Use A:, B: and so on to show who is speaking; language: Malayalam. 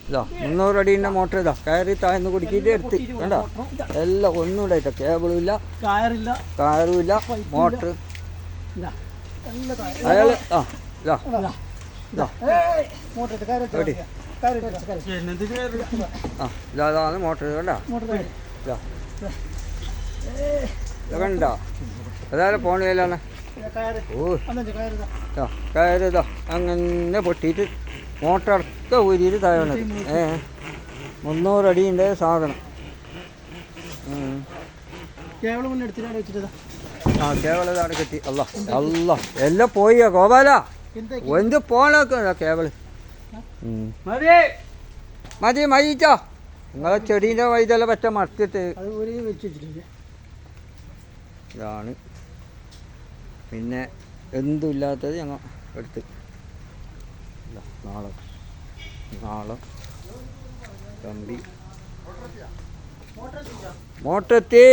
A: ഇതാ 300 അടീൻ്റെ മോട്ടർ ഇതാ കയറി താഴ്ന്ന് കുടുക്കിയിട്ട് എടുത്ത് വേണ്ട എല്ലാം ഒന്നുകൂടെ ആയിട്ടാ കേബിളും ഇല്ല കയറും ഇല്ല മോട്ടർ അയാൾ ആ ഇതാ ഇതാ ആ ഇതാണ് മോട്ടർ കണ്ട ഇതാ കണ്ട അതായത് പോണില്ലാണ് ഓ കയറിതാ അങ്ങനെ പൊട്ടിയിട്ട് മോട്ടറൊക്കെ ഊരിയിട്ട് താഴണത് 300 അടീൻ്റെ സാധനം ആ കേവള ഇതാണ് കെട്ടി അല്ല അല്ല എല്ലാം പോയോ ഗോപാല എന്ത് പോണൊക്കെ കേവള് മതി മതിച്ചോ നിങ്ങളെ ചെടീൻ്റെ വൈതെല്ലാം പറ്റ മറത്തിട്ട് ഇതാണ് പിന്നെ എന്തുമില്ലാത്തത് ഞങ്ങൾ എടുത്ത് നാളെ കമ്പി മോട്ടർ എത്തി